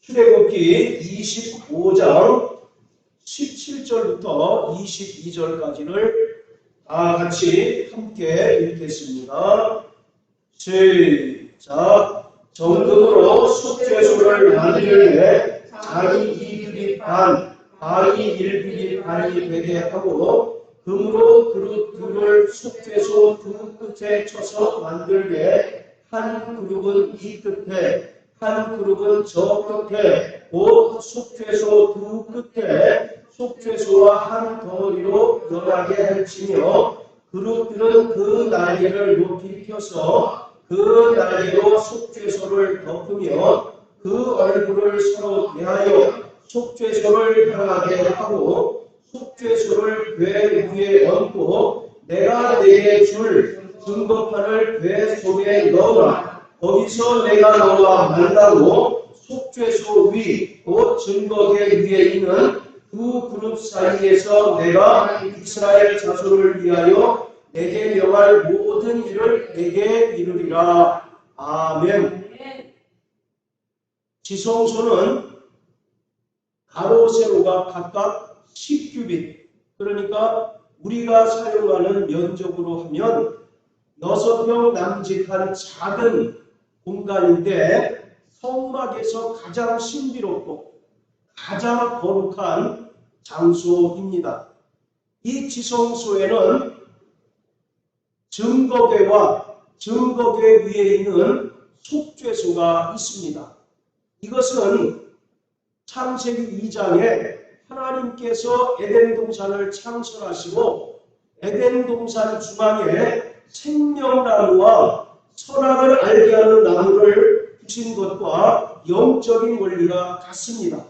출애굽기 25장 17절부터 22절까지를 다 같이 함께 읽겠습니다. 시작. 정금으로 속죄소를 만들되 자기 2규빗 반, 바위 1규빗 반이 되게 하고 금으로 그릇들을 속죄소 두 끝에 쳐서 만들되 한 그룹은 이 끝에 한 그룹은 저 끝에 곧 속죄소 두 끝에 속죄소와 한 덩어리로 연하게 할지며 그룹들은 그 날개를 높이 펴서 그 날개로 속죄소를 덮으며 그 얼굴을 서로 대하여 속죄소를 향하게 하고 속죄소를 궤 위에 얹고 내가 내게 줄 증거판을 궤 속에 넣어라. 거기서 내가 너와 만나고 속죄소 위 곧 증거궤 위에 있는 두 그룹 사이에서 내가 이스라엘 자손을 위하여 내게 명할 모든 일을 내게 이루리라. 아멘. 지성소는 가로 세로가 각각 10규빗, 그러니까 우리가 사용하는 면적으로 하면 6평 남짓한 작은 공간인데 성막에서 가장 신비롭고 가장 거룩한 장소입니다. 이 지성소에는 증거궤와 증거궤 위에 있는 속죄소가 있습니다. 이것은 창세기 2장에 하나님께서 에덴 동산을 창설하시고 에덴 동산 중앙에 생명나무와 선악을 알게 하는 나무를 주신 것과 영적인 원리가 같습니다.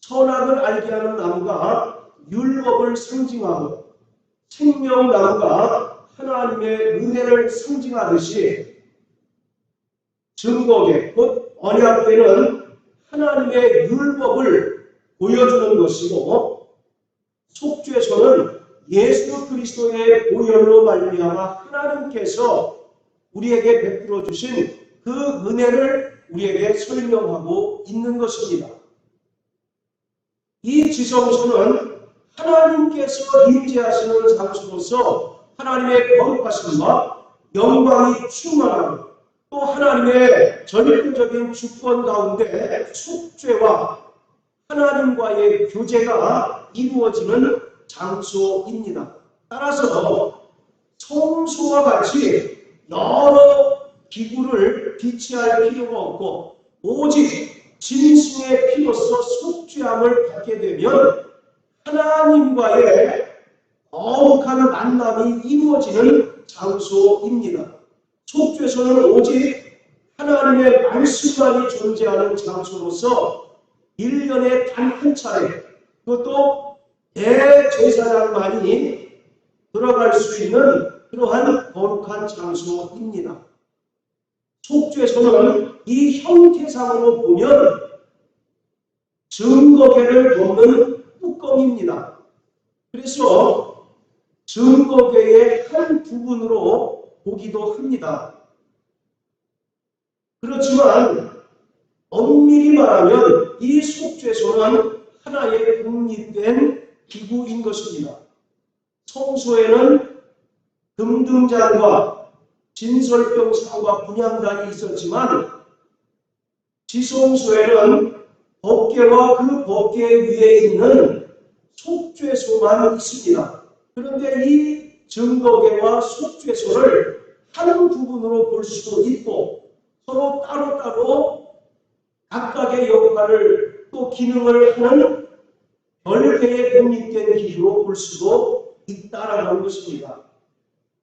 선악을 알게 하는 나무가 율법을 상징하고 생명나무가 하나님의 은혜를 상징하듯이 증거궤, 곧 언약궤는 하나님의 율법을 보여주는 것이고 속죄소는 예수 그리스도의 보혈로 말미암아 하나님께서 우리에게 베풀어 주신 그 은혜를 우리에게 설명하고 있는 것입니다. 이 지성소는 하나님께서 임재하시는 장소로서 하나님의 거룩하심과 영광이 충만하고 또 하나님의 전인적인 주권 가운데 속죄와 하나님과의 교제가 이루어지는 장소입니다. 따라서 성소와 같이 여러 기구를 비치할 필요가 없고 오직 짐승의 피로서 속죄함을 받게 되면 하나님과의 거룩한 만남이 이루어지는 장소입니다. 속죄소는 오직 하나님의 말씀만이 존재하는 장소로서 1년에 단 한 차례, 그것도 대제사장만이 들어갈 수 있는 그러한 거룩한 장소입니다. 속죄소는 이 형태상으로 보면 증거궤를 덮는 뚜껑입니다. 그래서 증거궤의 한 부분으로 보기도 합니다. 그렇지만 엄밀히 말하면 이 속죄소는 하나의 독립된 기구인 것입니다. 성소에는 금등잔과 진설병상과 분향단이 있었지만 지성소에는 법궤와 그 법궤 위에 있는 속죄소만 있습니다. 그런데 이 증거궤와 속죄소를 한 부분으로 볼 수도 있고 서로 따로따로 각각의 역할을 또 기능을 하는 별개의 독립된 기구로 볼 수도 있다라는 것입니다.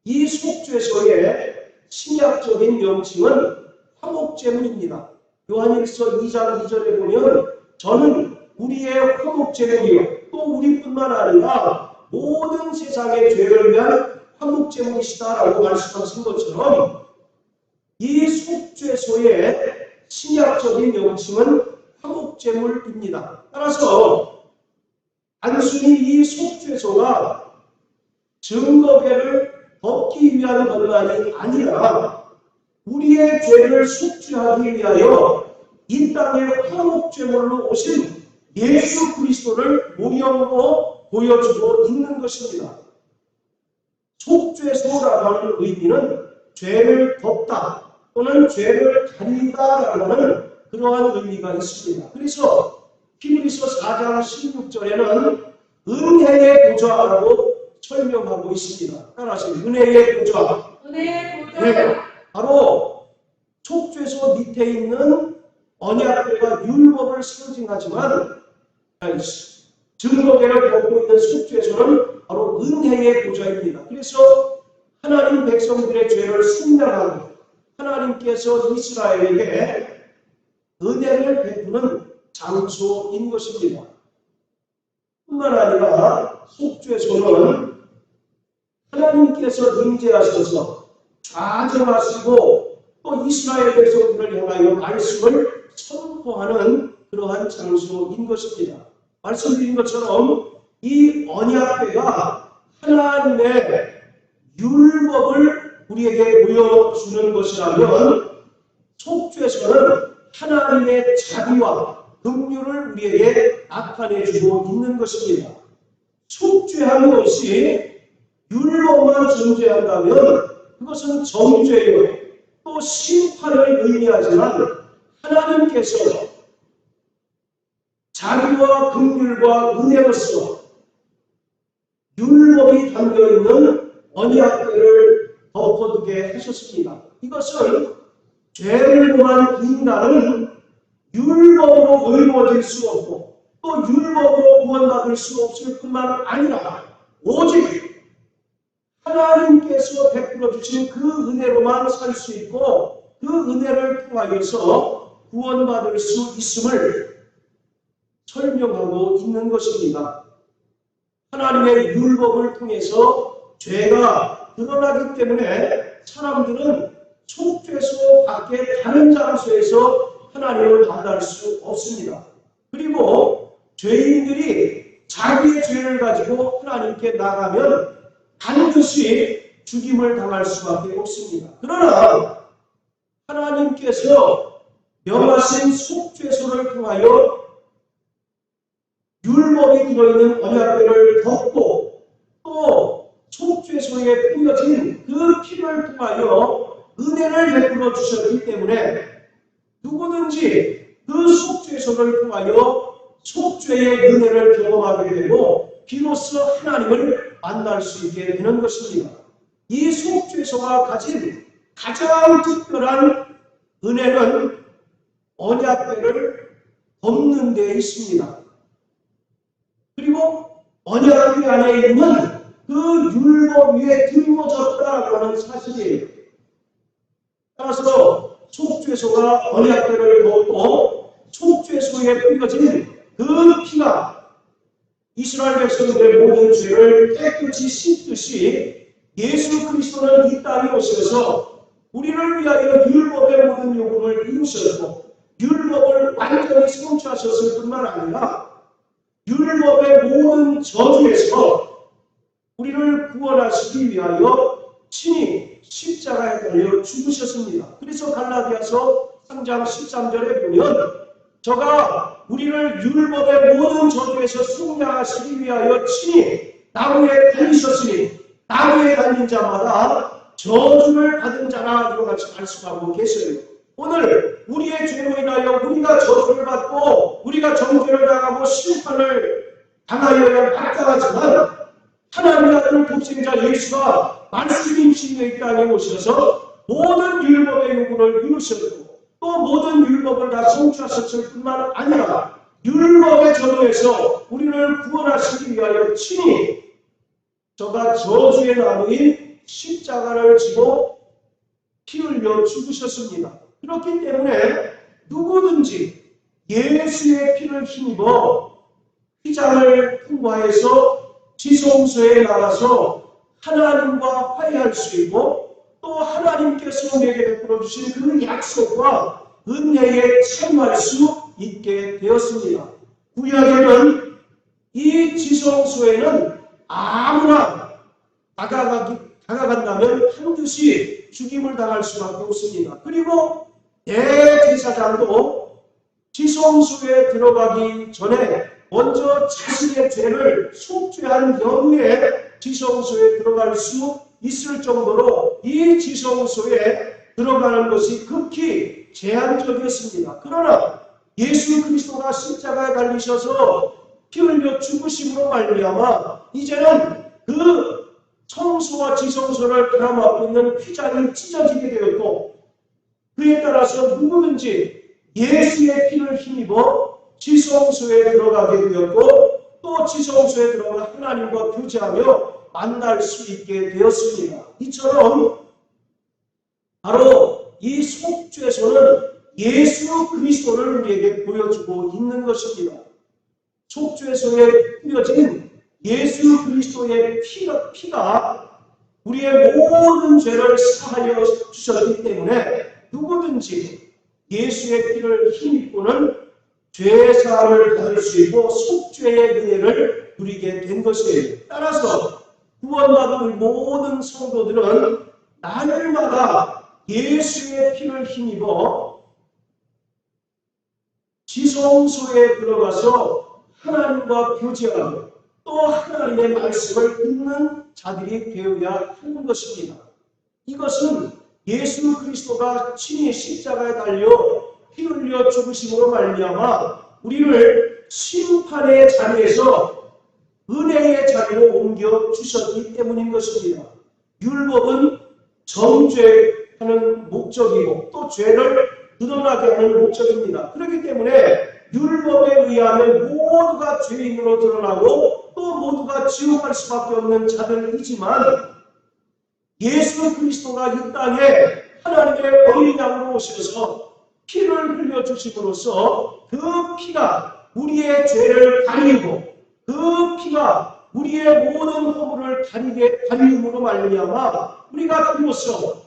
이 속죄소의 신약적인 명칭은 화목제물입니다. 요한일서 2장 2절에 보면 저는 우리의 화목제물이요 또 우리뿐만 아니라 모든 세상의 죄를 위한 화목제물이시다라고 말씀하신 것처럼 이 속죄소의 신약적인 명칭은 화목제물입니다. 따라서 단순히 이 속죄소가 증거궤를 덮기 위한 것만이 아니라 우리의 죄를 속죄하기 위하여 이 땅에 화목제물로 오신 예수 그리스도를 모형으로 보여주고 있는 것입니다. 속죄소라고 하는 의미는 죄를 덮다 또는 죄를 가린다라고 하는 그러한 의미가 있습니다. 그래서 히브리서 4장 16절에는 은혜의 보좌라고 설명하고 있습니다. 따라하세요. 은혜의 보좌. 은혜의 보좌. 네, 바로 속죄소 밑에 있는 언약궤가 율법을 상징하지만 증거궤를 덮고 있는 속죄소는 바로 은혜의 보좌입니다. 그래서 하나님 백성들의 죄를 속량하고 하나님께서 이스라엘에게 은혜를 베푸는 장소인 것입니다. 뿐만 아니라 속죄소는 하나님께서 임재하셔서 좌정하시고 또 이스라엘 백성들을 향하여 말씀을 선포하는 그러한 장소인 것입니다. 말씀드린 것처럼 이 언약궤가 하나님의 율법을 우리에게 보여주는 것이라면 속죄소는 하나님의 자비와 긍휼을 우리에게 나타내주고 있는 것입니다. 속죄한 것이 율법만 존재한다면 그것은 정죄요 또 심판을 의미하지만 하나님께서 자비와 긍휼과 은혜로서 율법이 담겨있는 언약궤를 덮어두게 하셨습니다. 이것은 죄를 범한 인간은 율법으로 의로워질 수 없고 또 율법으로 구원받을 수 없을 뿐만 아니라 오직 하나님께서 베풀어 주신 그 은혜로만 살 수 있고 그 은혜를 통하여서 구원받을 수 있음을 설명하고 있는 것입니다. 하나님의 율법을 통해서 죄가 드러나기 때문에 사람들은 속죄소 밖에 다른 장소에서 하나님을 만날 수 없습니다. 그리고 죄인들이 자기의 죄를 가지고 하나님께 나가면 반드시 죽임을 당할 수밖에 없습니다. 그러나 하나님께서 명하신 속죄소를 통하여 율법이 들어있는 언약궤를 덮고 또 속죄소에 뿌려진 그 피를 통하여 은혜를 베풀어 주셨기 때문에 누구든지 그 속죄소를 통하여 속죄의 은혜를 경험하게 되고 비로소 하나님을 만날 수 있게 되는 것입니다. 이 속죄소가 가진 가장 특별한 은혜는 언약궤를 덮는 데 있습니다. 그리고 언약궤 안에 있는 그 율법 위에 드리워졌다고 하는 사실이에요. 따라서 속죄소가 언약궤를 덮고 속죄소에 뿌려진 그 피가 이스라엘 백성들의 모든 죄를 깨끗이 씻듯이 예수 그리스도는 이 땅에 오셔서 우리를 위하여 율법의 모든 요구를 이루셨고 율법을 완전히 성취하셨을 뿐만 아니라 율법의 모든 저주에서 우리를 구원하시기 위하여 친히 십자가에 달려 죽으셨습니다. 그래서 갈라디아서 3장 13절에 보면 저가 우리를 율법의 모든 저주에서 속량하시기 위하여 친히 나무에 달리셨으니 나무에 달린 자마다 저주를 받은 자라 이와 같이 말씀하고 계세요. 오늘 우리의 죄로 인하여 우리가 저주를 받고 우리가 정죄를 당하고 심판을 당하여야 마땅하지만 하나님의 아들 독생자 예수가 말씀인 신의 땅에 오셔서 모든 율법의 요구를 이루셨고 또 모든 율법을 다 성취하셨을 뿐만 아니라 율법의 저주에서 우리를 구원하시기 위하여 친히 저가 저주의 나무인 십자가를 지고 피 흘려 죽으셨습니다. 그렇기 때문에 누구든지 예수의 피를 힘입어 휘장을 통과해서 지성소에 나가서 하나님과 화해할 수 있고 또 하나님께서 내게 베풀어 주신 그 약속과 은혜에 참여할 수 있게 되었습니다. 구약에는 이 지성소에는 아무나 다가간다면 반드시 죽임을 당할 수밖에 없습니다. 그리고 대제사장도 지성소에 들어가기 전에 먼저 자신의 죄를 속죄한 이후에 지성소에 들어갈 수 있을 정도로 이 지성소에 들어가는 것이 극히 제한적이었습니다. 그러나 예수 그리스도가 십자가에 달리셔서 피 흘려 죽으심으로 말미암아 이제는 그 성소와 지성소를 가로막고 있는 휘장이 찢어지게 되었고, 그에 따라서 누구든지 예수의 피를 힘입어 지성소에 들어가게 되었고, 또 지성소에 들어가 하나님과 교제하며 만날 수 있게 되었습니다. 이처럼 바로 이 속죄소는 예수 그리스도를 우리에게 보여주고 있는 것입니다. 속죄소에 뿌려진 예수 그리스도의 피가 우리의 모든 죄를 사하여 주셨기 때문에 누구든지 예수의 피를 힘입고는 죄사함을 받을 수 있고 속죄의 은혜를 누리게 된 것이에요. 따라서 구원받은 우리 모든 성도들은 날마다 예수의 피를 힘입어 지성소에 들어가서 하나님과 교제하고 또 하나님의 말씀을 듣는 자들이 되어야 하는 것입니다. 이것은 예수 그리스도가 친히 십자가에 달려 피 흘려 죽으심으로 말미암아 우리를 심판의 자리에서 은혜의 자리로 옮겨 주셨기 때문인 것입니다. 율법은 정죄하는 목적이고 또 죄를 드러나게 하는 목적입니다. 그렇기 때문에 율법에 의하면 모두가 죄인으로 드러나고 또 모두가 지옥 갈 수밖에 없는 자들이지만 예수 그리스도가 이 땅에 하나님의 어린 양으로 오셔서 피를 흘려주심으로써 그 피가 우리의 죄를 가리고 그 피가 우리의 모든 허물을 가리움으로 말미암아 우리가 비로소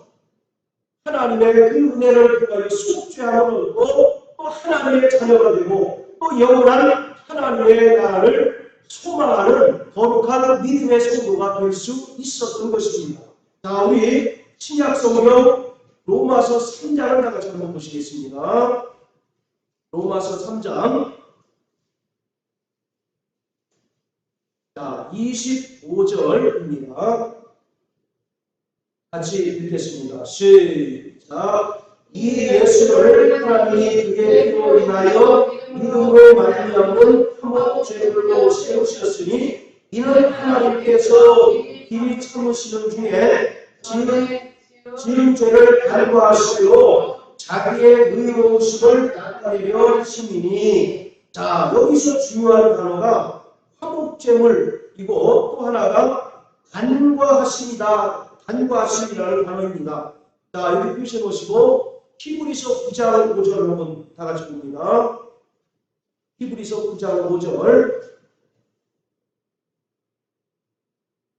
하나님의 그 은혜를 통하여 속죄함을 얻고 또 하나님의 자녀가 되고 또 영원한 하나님의 나라를 소망하는 거룩한 믿음의 성도가 될 수 있었던 것입니다. 자, 우리 신약 성경 로마서 3장을 다 같이 한번 보시겠습니다. 로마서 3장 자, 25절입니다. 같이 읽겠습니다. 시작. 이 예수를 하나님이 그의 피로 인하여 믿음으로 말미암은 화목제물로 세우셨으니 이는 하나님께서 길이 참으시는 중에 지은 죄를 간과하시고 자기의 의로우심을 나타내려 하심이니. 자, 여기서 중요한 단어가 화목제물이고 또 하나가 간과하심이라는 단어입니다. 자, 여기 표시해 보시고 히브리서 9장 5절 한번 다 같이 봅니다. 히브리서 9장 5절.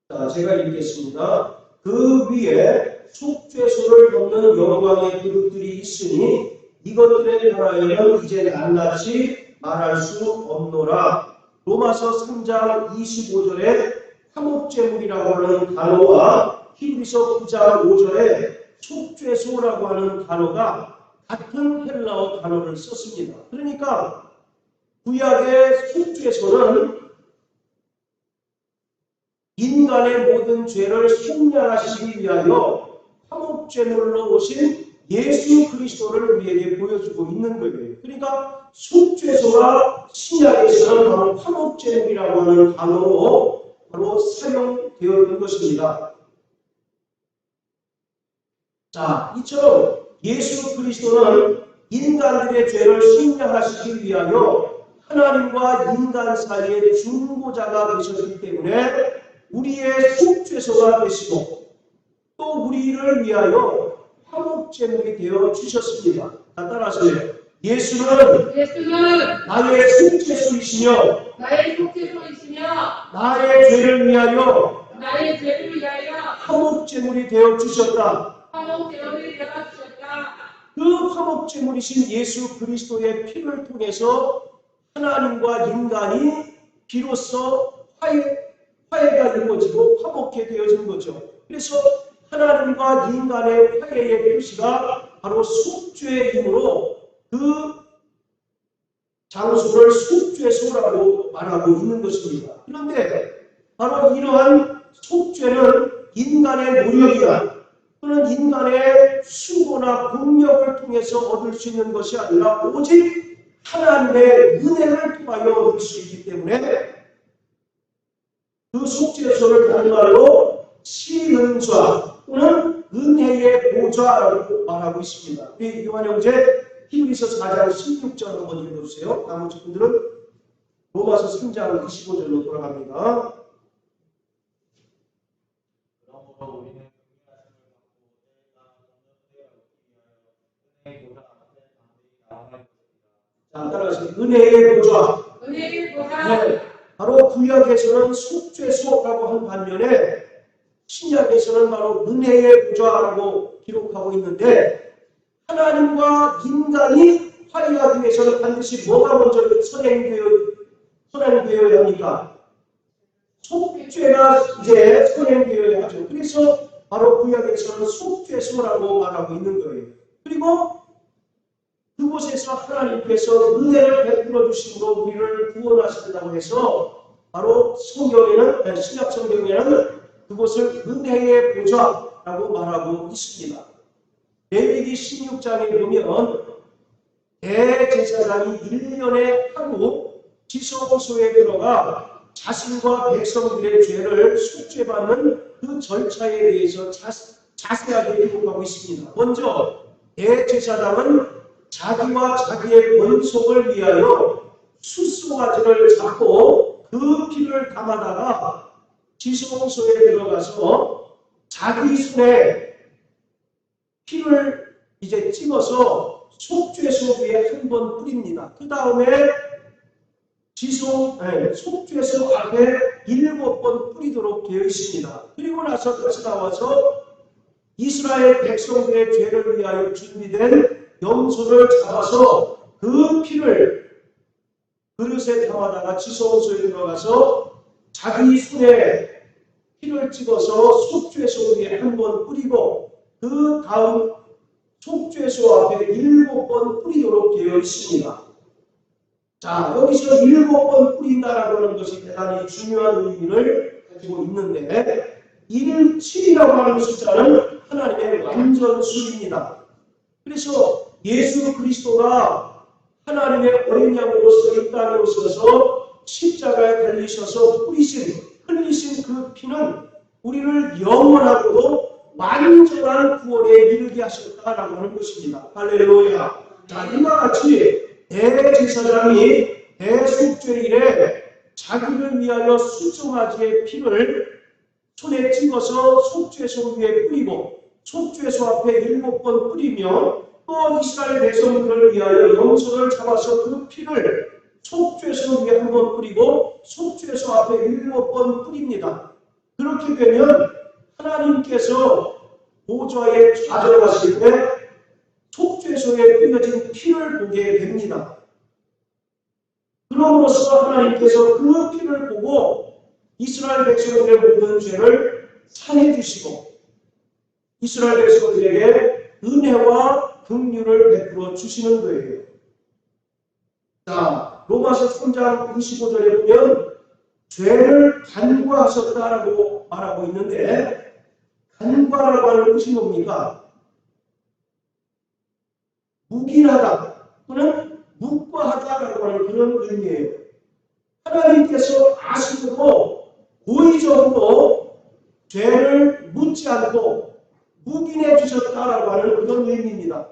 자, 제가 읽겠습니다. 그 위에 속죄소를 덮는 영광의 그릇들이 있으니 이것들에 관하여는 이제 낱낱이 말할 수 없노라. 로마서 3장 25절에 화목제물이라고 하는 단어와 히브리서 9장 5절에 속죄소라고 하는 단어가 같은 헬라어 단어를 썼습니다. 그러니까 구약의 속죄소는 인간의 모든 죄를 속량하시기 위하여 화목제물로 오신 예수 그리스도를 우리에게 보여주고 있는 거예요. 그러니까 속죄소가 신약에서는 바로 화목제물이라고 하는 단어로 바로 사용되었던 것입니다. 자, 이처럼 예수 그리스도는 인간들의 죄를 속량하시기 위하여 하나님과 인간 사이의 중보자가 되셨기 때문에 우리의 속죄소가 되시고 또 우리를 위하여 화목제물이 되어 주셨습니다. 자, 따라서요. 예수는 나의 속죄소이시며 나의 죄를 위하여 화목제물이 되어 주셨다. 그 화목제물이신 예수 그리스도의 피를 통해서 하나님과 인간이 비로소 화해가 이루어지고 화목게 되어진 거죠. 그래서 하나님과 인간의 화해의 표시가 바로 속죄의 힘으로 그 장소를 속죄소라고 말하고 있는 것입니다. 그런데 바로 이러한 속죄는 인간의 노력이야 또는 인간의 수고나 공력을 통해서 얻을 수 있는 것이 아니라 오직 하나님의 은혜를 통하여 얻을 수 있기 때문에 그 속죄소를 다른 말로 시은좌 또는 은혜의 보좌라고 말하고 있습니다. 우리 요한 형제 히브리서 4장 16절 한번 읽어주세요. 나머지 분들은 로마서 3장 25절로 돌아갑니다. 자, 따라하세요. 은혜의 보좌. 은혜의 보좌. 네, 바로 구약에서는 속죄소라고 한 반면에 신약에서는 바로 은혜의 보좌라고 기록하고 있는데 하나님과 인간이 화해하기 위해서는 반드시 뭐가 먼저 선행되어야 합니까? 속죄가 이제 선행되어야 하죠. 그래서 바로 구약에서는 속죄소라고 말하고 있는 거예요. 그리고 그곳에서 하나님께서 은혜를 베풀어 주심으로 우리를 구원하신다고 해서 바로 성경에는 신약 성경에는 그곳을 은혜의 보좌라고 말하고 있습니다. 레위기 16장에 보면 대제사장이 1년에 하루 지성소에 들어가 자신과 백성들의 죄를 속죄받는 그 절차에 대해서 자세하게 기록하고 있습니다. 먼저 대제사장은 자기와 자기의 번속을 위하여 숫소가지를 잡고 그 피를 담아다가 지성소에 들어가서 자기 손에 피를 이제 찍어서 속죄소 위에 한 번 뿌립니다. 그 다음에 속죄소 앞에 7번 뿌리도록 되어 있습니다. 그리고 나서 다시 나와서 이스라엘 백성들의 죄를 위하여 준비된 염소를 잡아서 그 피를 그릇에 담아다가 지성소에 들어가서 자기 손에 피를 찍어서 속죄소 위에 한 번 뿌리고 그 다음 속죄소 앞에 7번 뿌리도록 되어 있습니다. 자, 여기서 7번 뿌린다라고 하는 것이 대단히 중요한 의미를 가지고 있는데 7이라고 하는 숫자는 하나님의 완전수입니다. 그래서 예수 그리스도가 하나님의 어린 양으로서 이 땅에 오셔서 십자가에 달리셔서 흘리신 그 피는 우리를 영원하고도 완전한 구원에 이르게 하셨다라고 하는 것입니다. 할렐루야. 자, 이와 같이 대제사장이 대속죄일에 자기를 위하여 수송아지의 피를 손에 찍어서 속죄소 위에 뿌리고 속죄소 앞에 7번 뿌리며 또 이스라엘 백성들을 위하여 염소를 잡아서 그 피를 속죄소 위에 한 번 뿌리고 속죄소 앞에 7번 뿌립니다. 그렇게 되면 하나님께서 보좌에 좌절하실 때 속죄소에 뿌려진 피를 보게 됩니다. 그럼으로써 하나님께서 그 피를 보고 이스라엘 백성들의 모든 죄를 사해 주시고 이스라엘 백성들에게 은혜와 긍휼을 베풀어 주시는 거예요. 자, 로마서 3장 25절에 보면 죄를 간과하셨다라고 말하고 있는데 간과라고 하는 뜻이 뭡니까? 묵인하다 또는 묵과하다라고 하는 그런 의미예요. 하나님께서 아시고 고의적으로 죄를 묻지 않고 묵인해 주셨다라고 하는 그런 의미입니다.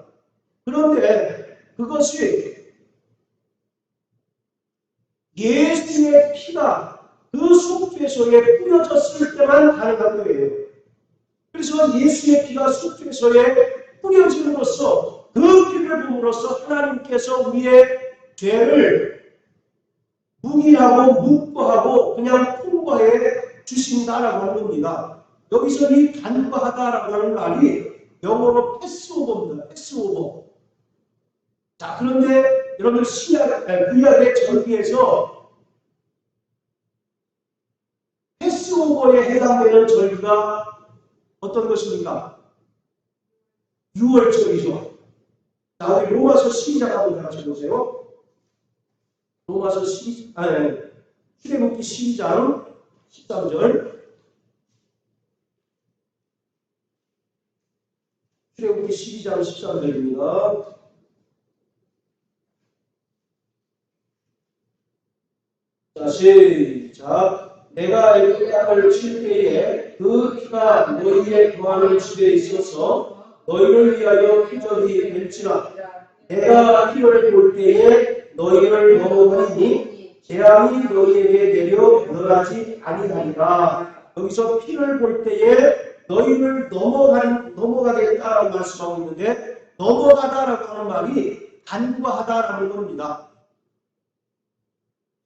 그런데 그것이 예수의 피가 그 속죄소에 뿌려졌을 때만 가능한 거예요. 그래서 예수의 피가 속죄소에 뿌려짐으로써 그 피를 부음으로써 하나님께서 우리의 죄를 묵인하고 묵과하고 그냥 통과해 주신다라고 하는 겁니다. 여기서 이 간과하다라고 하는 말이 영어로 패스오버입니다. 패스오버. 자, 그런데 여러분 구약의 절기에서 패스오버에 해당되는 절기가 어떤 것입니까? 6월절이죠. 자, 우리 로마서 12장 한번 같이 보세요. 로마서 12, 출애굽기 12장 13절. 출애굽기 12장 13절입니다. 자, 시작. 내가 이 땅을 칠 때에 그 피가 너희의 거하는 집에 있어서 너희를 위하여 기적이 될지라. 내가 피를 볼 때에 너희를 넘어가리니 재앙이 너희에게 내려 멸하지 아니하리라. 여기서 피를 볼 때에 너희를 넘어가겠다라고 말씀하고 있는데, 넘어가다라고 하는 말이 간구하다라는 겁니다.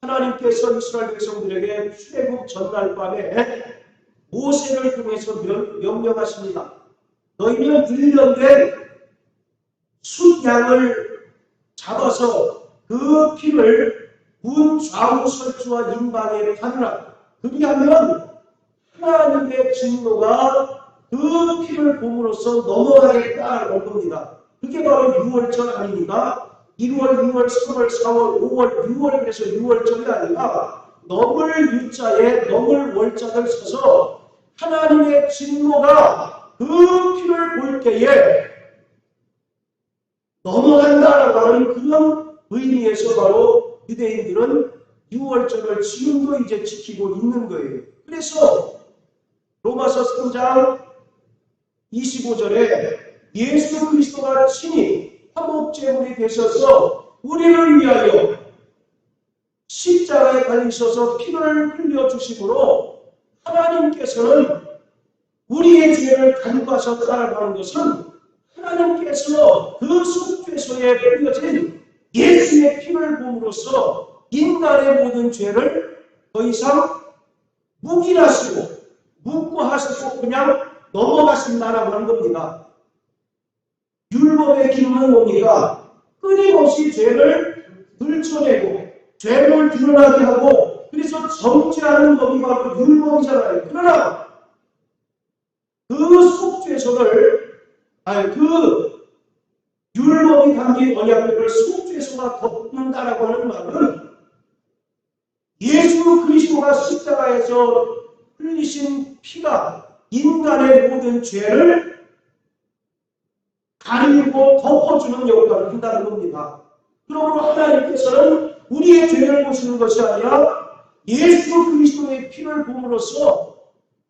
하나님께서 이스라엘 백성들에게 출애굽 전날 밤에 모세를 통해서 명령하십니다. 너희는 훈련된 숫양을 잡아서 그 피를 문 좌우 설주와 인방에 바르라. 그리하면 하나님의 진노가 그 피를 봄으로써 넘어가겠다는 겁니다. 그게 바로 6월절 아닙니까? 1월, 2월, 3월, 4월, 5월, 6월, 그래서 6월절이 아니라 넘을 유자에 넘을 월자를 써서 하나님의 진노가 그 피를 볼 때에 넘어간다라고 하는 그런 의미에서 바로 유대인들은 6월절을 지금도 이제 지키고 있는 거예요. 그래서 로마서 3장 25절에 예수 그리스도가 친히 화목제물이 되셔서 우리를 위하여 십자가에 달리셔서 피를 흘려주심으로 하나님께서는 우리의 죄를 간구하셨다라고 하는 것은 하나님께서 그 속죄소에 뿌려진 예수의 피를 부음으로써 인간의 모든 죄를 더 이상 묵인하시고 묵고하시고 그냥 넘어가신다라고 하는 겁니다. 율법의 기능은 뭡니까? 끊임없이 죄를 들춰내고 죄를 드러나게 하고, 그래서 정죄하는 법이 바로 율법이잖아요. 그러나 그 속죄소를 그 율법이 담긴 언약궤를 속죄소가 덮는다라고 하는 말은 예수 그리스도가 십자가에서 흘리신 피가 인간의 모든 죄를 가리고 덮어주는 역할을 한다는 겁니다. 그러므로 하나님께서는 우리의 죄를 보시는 것이 아니라 예수 그리스도의 피를 부음으로써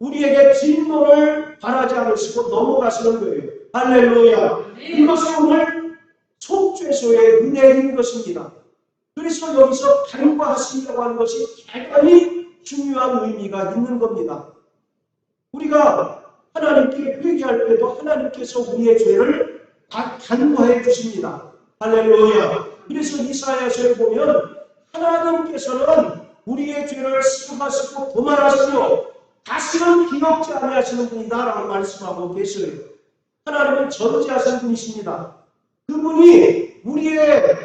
우리에게 진노를 바라지 않으시고 넘어가시는 거예요. 할렐루야. 이것이 오늘 속죄소의 은혜인 것입니다. 그래서 여기서 간구하신다고 하는 것이 대단히 중요한 의미가 있는 겁니다. 우리가 하나님께 회개할 때도 하나님께서 우리의 죄를 다 간구해 주십니다. 할렐루야. 그래서 이사야서에 보면 하나님께서는 우리의 죄를 사하시고 도말하시며 다시는 기억지 아니하시는 분이다라고 말씀하고 계셔요. 하나님은 전지하신 분이십니다. 그분이 우리의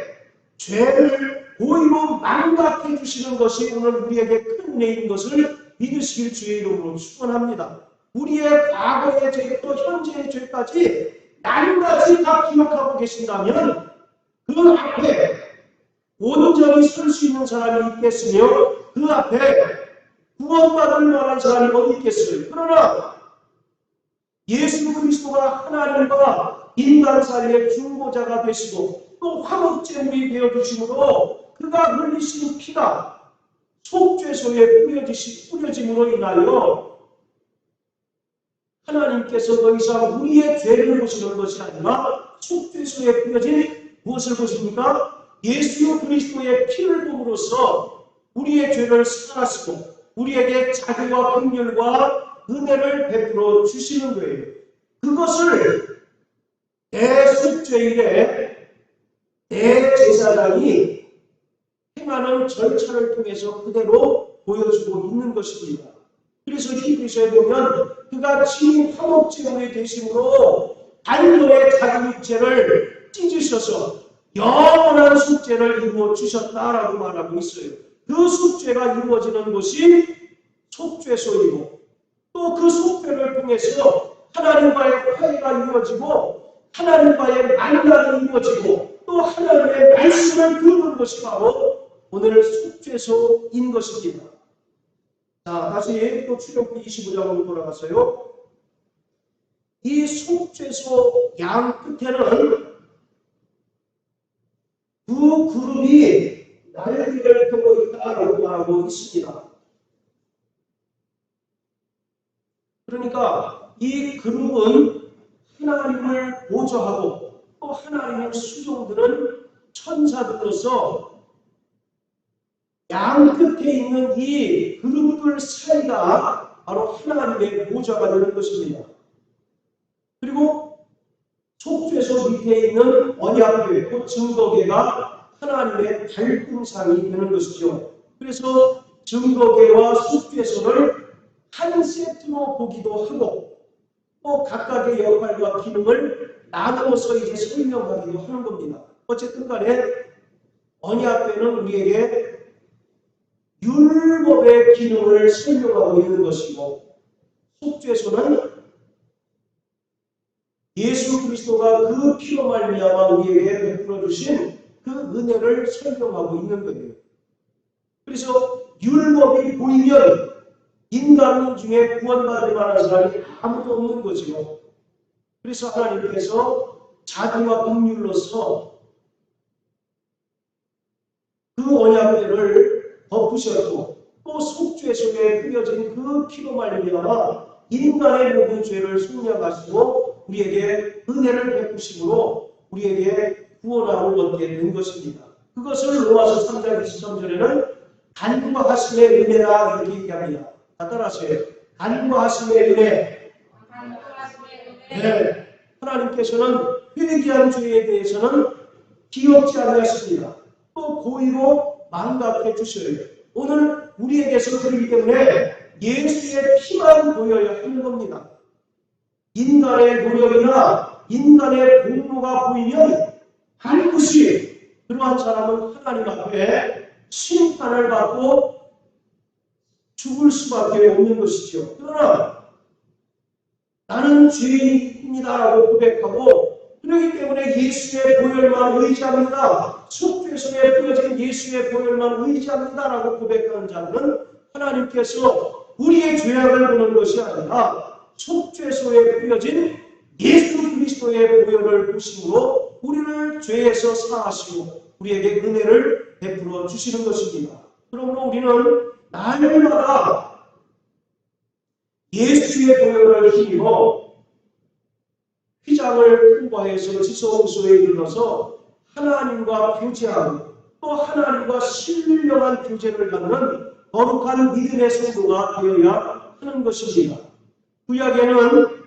죄를 고의로 망각해 주시는 것이 오늘 우리에게 큰 은혜인 것을 믿으시길 주의 이름으로 축원합니다. 우리의 과거의 죄 또 현재의 죄까지 날까지 다 기억하고 계신다면 그 앞에 온전히 설 수 있는 사람이 있겠으며 그 앞에 구원받을 만한 사람이 어디 있겠어요. 그러나 예수 그리스도가 하나님과 인간 사이의 중보자가 되시고 또 화목제물이 되어주심으로 그가 흘리신 피가 속죄소에 뿌려짐으로 인하여 하나님께서 더 이상 우리의 죄를 보시는 것이 아니라 속죄소에 뿌려진 무엇을 보십니까? 예수 그리스도의 피를 부음으로써 우리의 죄를 사하시고 우리에게 자비와 긍휼과 은혜를 베풀어 주시는 거예요. 그것을 대속죄일에 대제사장이 행하는 절차를 통해서 그대로 보여주고 있는 것입니다. 그래서 히브리서에 보면 그가 친히 화목제물이 되심으로 단도의 자기 육체를 찢으셔서 영원한 숙제를 이루어 주셨다라고 말하고 있어요. 그 숙제가 이루어지는 곳이 속죄소이고 또 그 속죄를 통해서 하나님과의 화해가 이루어지고 하나님과의 만남이 이루어지고 또 하나님의 말씀을 듣는 것이 바로 오늘 속죄소인 것입니다. 자, 다시 또 출애굽기 25장으로 돌아가서요. 이 속죄소 양 끝에는 두 그룹이 날개를 펴고 있다라고 말하고 있습니다. 그러니까 이 그룹은 하나님을 보좌하고 또 하나님을 수종드는 천사들로서 양 끝에 있는 이 그룹들 사이가 바로 하나님의 보좌가 되는 것입니다. 그리고 속죄소 밑에 있는 언약궤, 또 증거궤가 하나님의 발등상이 되는 것이죠. 그래서 증거궤와 속죄소를 한 세트로 보기도 하고 또 각각의 역할과 기능을 나누어서 이제 설명하기도 하는 겁니다. 어쨌든 간에 언약궤는 우리에게 율법의 기능을 설명하고 있는 것이고 속죄소는 예수 그리스도가 그 피로 말미암아 우리에게 베풀어 주신 그 은혜를 설명하고 있는 거예요. 그래서 율법이 보이면 인간 중에 구원받을 만한 사람이 아무도 없는 거지요. 그래서 하나님께서 자비와 긍휼로서 그 언약궤를 덮으셨고 또 속죄소에 뿌려진 그 피로 말미암아 인간의 모든 죄를 속량하시고 우리에게 은혜를 베푸심으로 우리에게 구원함을 얻게 된 것입니다. 그것을 로마서 3장 23절에는 간구하심의 은혜라 이렇게 얘기합니다. 다 따라하세요. 간구하심의 은혜. 네. 하나님께서는 회개한 죄에 대해서는 기억지 않으셨습니다. 또 고의로 망각해 주셔요. 오늘 우리에게서 그렇기 때문에 예수의 피만 보여야 하는 겁니다. 인간의 노력이나 인간의 공로가 보이면 반드시 그러한 사람은 하나님 앞에 심판을 받고 죽을 수밖에 없는 것이죠. 그러나 나는 죄인입니다라고 고백하고 그렇기 때문에 예수의 보혈만 의지합니다. 속죄소에 뿌려진 예수의 보혈만 의지합니다라고 고백하는 자들은 하나님께서 우리의 죄악을 보는 것이 아니라 속죄소에 뿌려진 예수 그리스도의 보혈을 보심으로 우리를 죄에서 사하시고 우리에게 은혜를 베풀어 주시는 것입니다. 그러므로 우리는 날마다 예수의 보혈을 힘입어 휘장을 통과해서 지성소에 이르러서 하나님과 교제하고 또 하나님과 신령한 교제를 갖는 거룩한 믿음의 성도가 되어야 하는 것입니다. 구약에는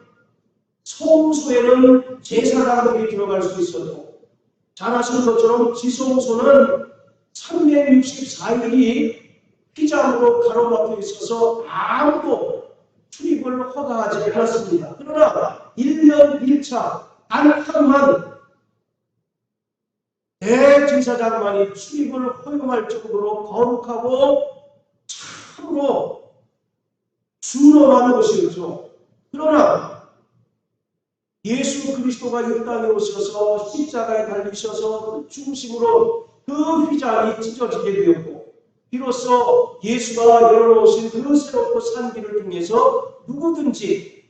성소에는 제사장들이 들어갈 수 있었고 잘 아시는 것처럼 지성소는 364일이 휘장으로 가로막혀 있어서 아무도 출입을 허가하지 않았습니다. 그러나 1년 1차 단 하루만 대제사장만이 출입을 허용할 정도로 거룩하고 참으로 준엄한 것이었죠. 그러나 예수 그리스도가 이 땅에 오셔서 십자가에 달리셔서 죽으심으로 그 휘장이 찢어지게 되었고 비로소 예수가 열어놓으신 그 새롭고 산 길을 통해서 누구든지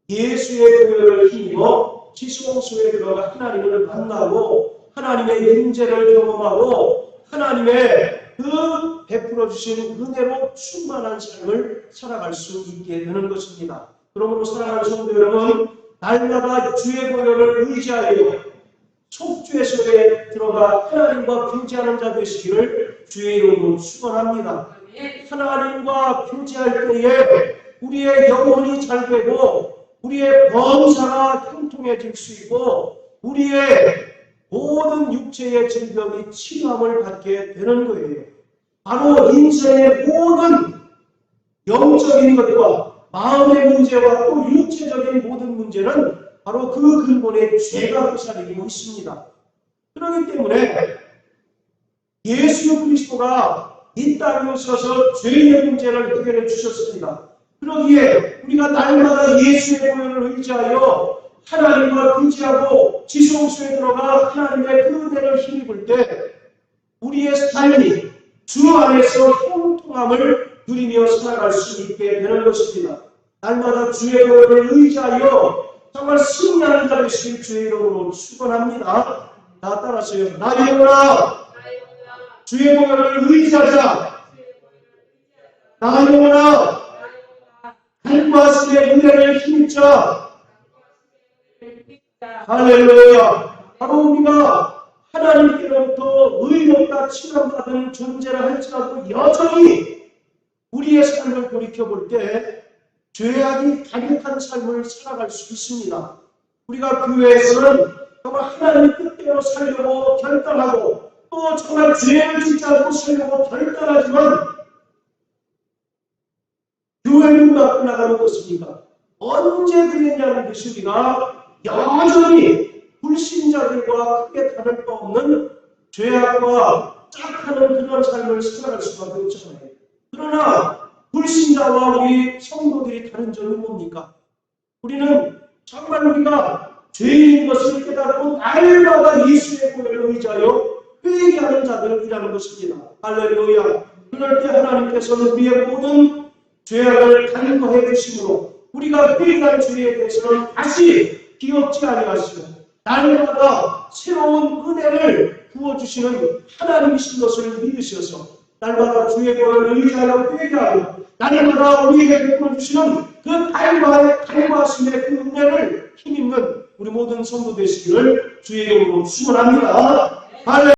예수의 보혈을 힘입어 지성소에 들어가 하나님을 만나고 하나님의 임재를 경험하고 하나님의 그 베풀어 주신 은혜로 충만한 삶을 살아갈 수 있게 되는 것입니다. 그러므로 사랑하는 성도 여러분, 날마다 주의 보혈을 의지하여 속죄소에 들어가 하나님과 교제하는 자 되시기를 주의 이름으로 축원합니다. 하나님과 교제할 때에 우리의 영혼이 잘 되고 우리의 범사가 형통해질 수 있고 우리의 모든 육체의 질병이 치료함을 받게 되는 거예요. 바로 인생의 모든 영적인 것과 마음의 문제와 또 육체적인 모든 문제는 바로 그 근본에 죄가 고사리고 있습니다. 그렇기 때문에 예수 그리스도가 이 땅에 오셔서 죄의 문제를 해결해 주셨습니다. 그러기에 우리가 날마다 예수의 보혈을 의지하여 하나님과 교제하고 지성소에 들어가 하나님의 그 은혜를 힘입을 때 우리의 삶이 주 안에서 통통함을 누리며 살아갈 수 있게 되는 것입니다. 날마다 주의 복을 의지하여 정말 승리하는 자 되시길 주의 이름으로 축원합니다. 다 따라서요. 나 영혼아 주의 복을 의지하자. 나 영혼아 간구하심의 은혜를 힘입자. 할렐루야. 바로 우리가 하나님께로부터 의롭다 칭함받은 존재라 할지라도 여전히 우리의 삶을 돌이켜볼 때 죄악이 가득한 삶을 살아갈 수 있습니다. 우리가 교회에서는 정말 하나님 뜻대로 살려고 결단하고 또 정말 죄를 짓지 않고 살려고 결단하지만 교회를 문 나가는 것입니다. 언제 그랬냐는 것이 우리가 여전히 불신자들과 크게 다를 바 없는 죄악과 짝하는 그런 삶을 살아갈 수밖에 없잖아요. 그러나 불신자와 우리 성도들이 다른 점이 뭡니까? 우리는 정말 우리가 죄인인 것을 깨닫고 날마다 예수의 보혈을 의지하여 회개하는 자들이라는 것입니다. 할렐루야. 그럴 때 하나님께서는 우리의 모든 죄악을 간과해 주심으로 우리가 회개한 죄에 대해서는 다시 기억지 아니하시고 날마다 새로운 은혜를 부어주시는 하나님이신 것을 믿으셔서 날마다 주의 보혈을 의지하여 회개하고 날마다 우리에게 베풀어주시는 그 간과하심의 그 은혜를 힘입는 우리 모든 성도 되시기를 주의 이름으로 축원합니다.